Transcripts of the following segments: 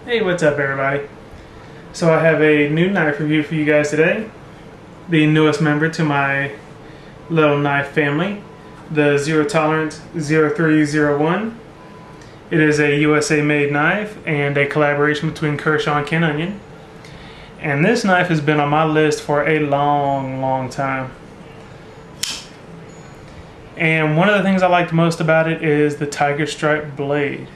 Hey, what's up everybody? So I have a new knife review for you guys today. The newest member to my little knife family, the Zero Tolerance 0301. It is a USA made knife and a collaboration between Kershaw and Ken Onion. And this knife has been on my list for a long time. And one of the things I liked most about it is the tiger stripe blade.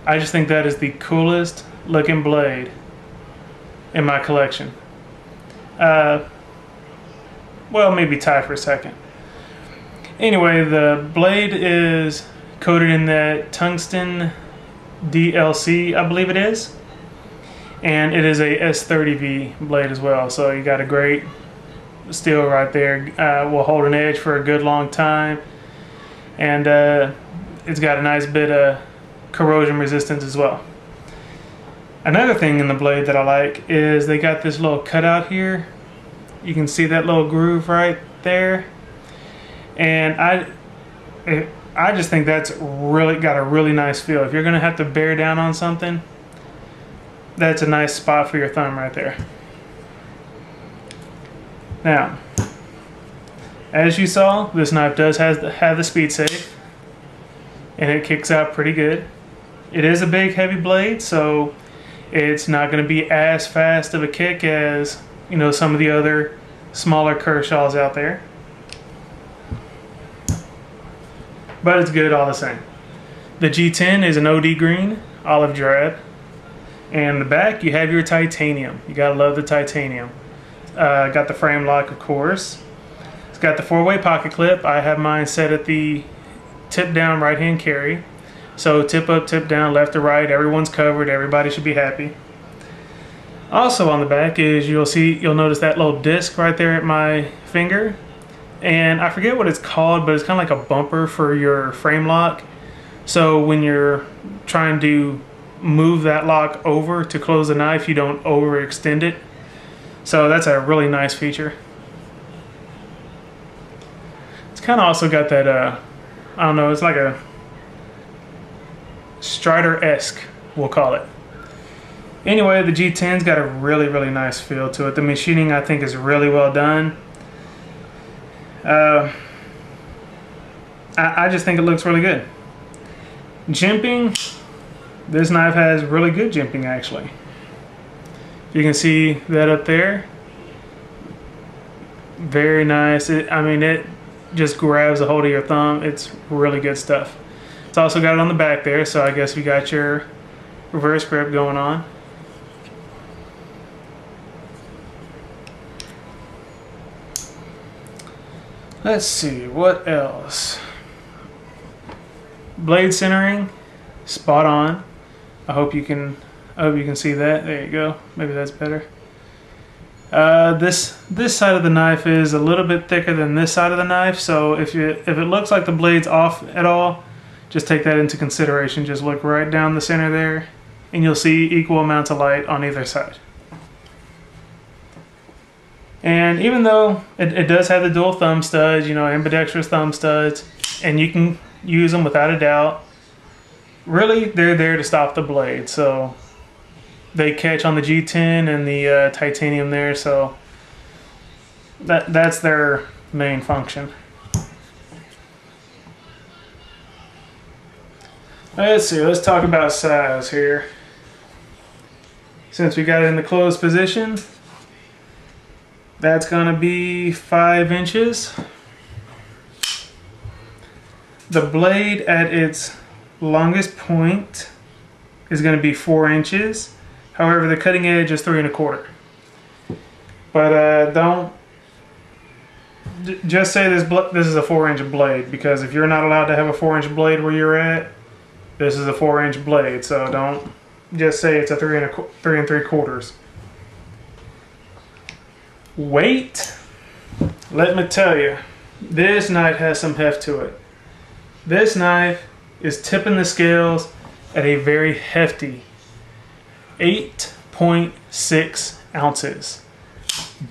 I just think that is the coolest looking blade in my collection. Well, maybe tie for a second. Anyway, the blade is coated in that tungsten DLC, I believe it is. And it is a S30V blade as well, so you got a great steel right there. Will hold an edge for a good long time. And it's got a nice bit of corrosion resistance as well. Another thing in the blade that I like is they got this little cutout here. You can see that little groove right there. And I just think that's really got a really nice feel. If you're gonna have to bear down on something, that's a nice spot for your thumb right there. Now, as you saw, this knife does have the speed safe, and it kicks out pretty good. It is a big heavy blade, so it's not going to be as fast of a kick as, you know, some of the other smaller Kershaws out there. But it's good all the same. The G10 is an OD green, olive drab. And the back, you have your titanium. You gotta love the titanium. Got the frame lock, of course. It's got the 4-way pocket clip. I have mine set at the tip down right hand carry. So tip up, tip down, left to right, everyone's covered, everybody should be happy. Also on the back is, you'll notice that little disc right there at my finger. And I forget what it's called, but it's kind of like a bumper for your frame lock. So when you're trying to move that lock over to close the knife, you don't overextend it. So that's a really nice feature. It's kind of also got that, I don't know, it's like a Strider-esque, we'll call it. Anyway, the G10's got a really nice feel to it. The machining, I think, is really well done. I just think it looks really good. Jimping, this knife has really good jimping actually. You can see that up there. Very nice. I mean, it just grabs a hold of your thumb. It's really good stuff. It's also got it on the back there, so I guess you got your reverse grip going on. Let's see, what else? Blade centering, spot on. I hope you can see that. There you go. Maybe that's better. This side of the knife is a little bit thicker than this side of the knife, so if it looks like the blade's off at all, just take that into consideration. Just look right down the center there, and you'll see equal amounts of light on either side. And even though it does have the dual thumb studs, you know, ambidextrous thumb studs, and you can use them without a doubt, really they're there to stop the blade. So they catch on the G10 and the titanium there, so that's their main function. Let's see, let's talk about size here. Since we got it in the closed position, that's gonna be 5 inches. The blade at its longest point is gonna be 4 inches. However, the cutting edge is 3 1/4. But just say this is a 4-inch blade, because if you're not allowed to have a 4-inch blade where you're at, this is a 4-inch blade. So don't just say it's a 3 3/4. Weight, let me tell you, this knife has some heft to it. This knife is tipping the scales at a very hefty 8.6 ounces.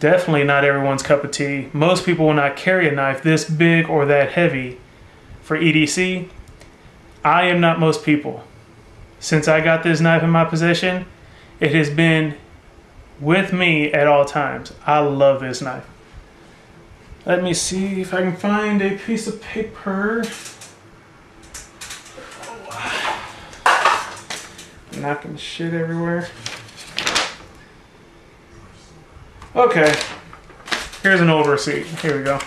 Definitely not everyone's cup of tea. Most people will not carry a knife this big or that heavy for EDC. I am not most people. since I got this knife in my possession, it has been with me at all times. I love this knife. Let me see if I can find a piece of paper. Knocking shit everywhere. Okay, here's an old receipt. Here we go.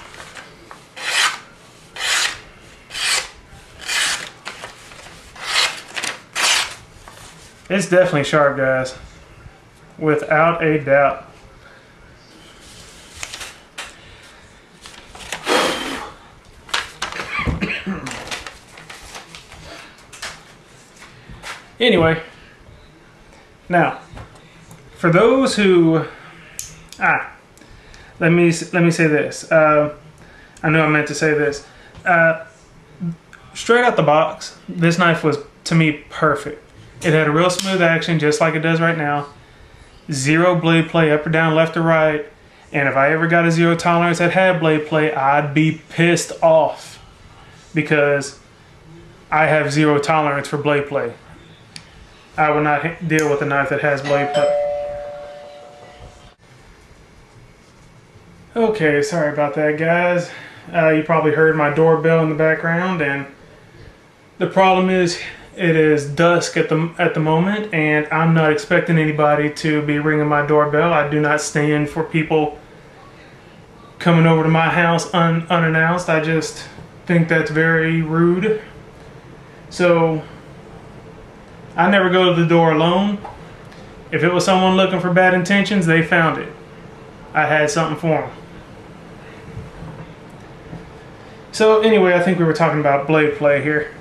It's definitely sharp, guys. Without a doubt. Anyway, now, for those who, let me say this. I knew I meant to say this. Straight out the box, this knife was, to me, perfect. It had a real smooth action, just like it does right now. Zero blade play up or down, left or right. And if I ever got a zero tolerance that had blade play, I'd be pissed off because I have zero tolerance for blade play. I would not deal with a knife that has blade play. Okay, sorry about that, guys. You probably heard my doorbell in the background, and the problem is it is dusk at the moment, and I'm not expecting anybody to be ringing my doorbell. I do not stand for people coming over to my house unannounced. I just think that's very rude. So I never go to the door alone. If it was someone looking for bad intentions, they found it. I had something for them. So anyway, I think we were talking about blade play here.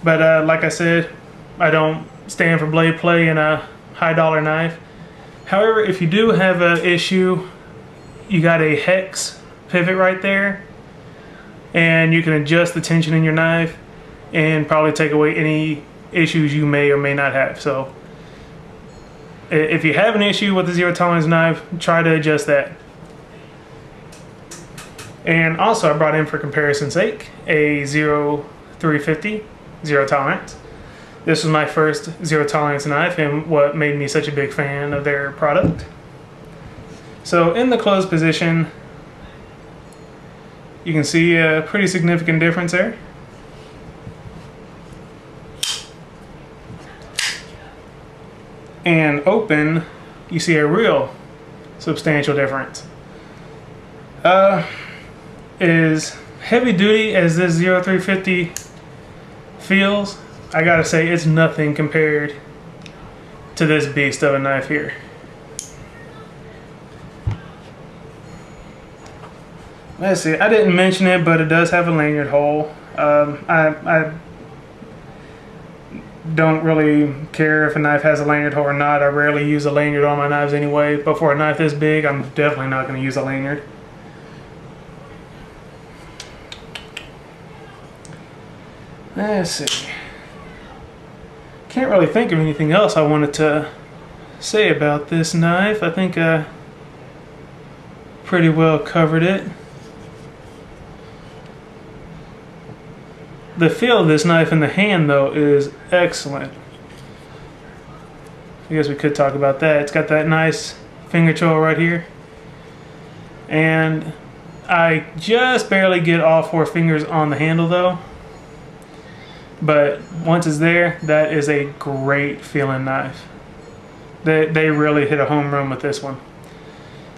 But like I said, I don't stand for blade play in a high dollar knife. However, if you do have an issue, you got a hex pivot right there, and you can adjust the tension in your knife and probably take away any issues you may or may not have. So if you have an issue with the zero tolerance knife, try to adjust that. And also I brought in, for comparison's sake, a 0350 zero tolerance. This was my first zero tolerance knife and what made me such a big fan of their product. So in the closed position, you can see a pretty significant difference there. And open, you see a real substantial difference. As heavy duty as this 0350 feels, I gotta say it's nothing compared to this beast of a knife here. Let's see, I didn't mention it, but it does have a lanyard hole. I don't really care if a knife has a lanyard hole or not. I rarely use a lanyard on my knives anyway, but for a knife this big, I'm definitely not going to use a lanyard. Let's see. Can't really think of anything else I wanted to say about this knife. I think I pretty well covered it. The feel of this knife in the hand, though, is excellent. I guess we could talk about that. It's got that nice finger choil right here. And I just barely get all 4 fingers on the handle, though. But once it's there, that is a great feeling knife. They really hit a home run with this one.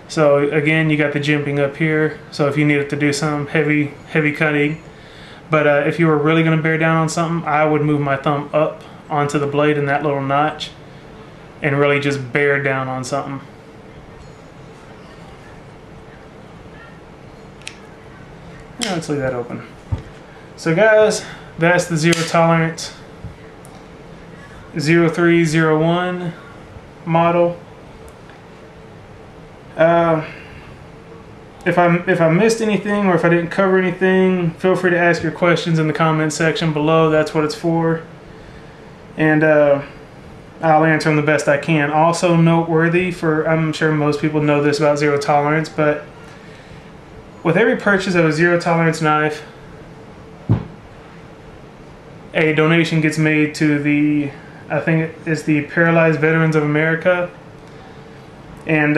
So again, you got the jimping up here. So if you needed to do some heavy cutting. But if you were really going to bear down on something, I would move my thumb up onto the blade in that little notch and really just bear down on something. Yeah, let's leave that open. So guys, that's the zero tolerance 0301 model. If I missed anything or if I didn't cover anything, feel free to ask your questions in the comment section below. That's what it's for. And I'll answer them the best I can. Also noteworthy, for I'm sure most people know this about zero tolerance, but with every purchase of a zero tolerance knife, a donation gets made to the I think it's the Paralyzed Veterans of America. And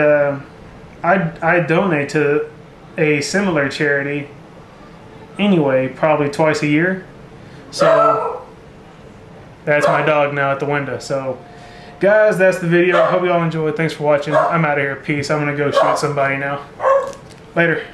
I donate to a similar charity anyway, probably twice a year. So that's my dog now at the window. So guys, that's the video. I hope you all enjoyed. Thanks for watching. I'm out of here. Peace. I'm gonna go shoot somebody now. Later.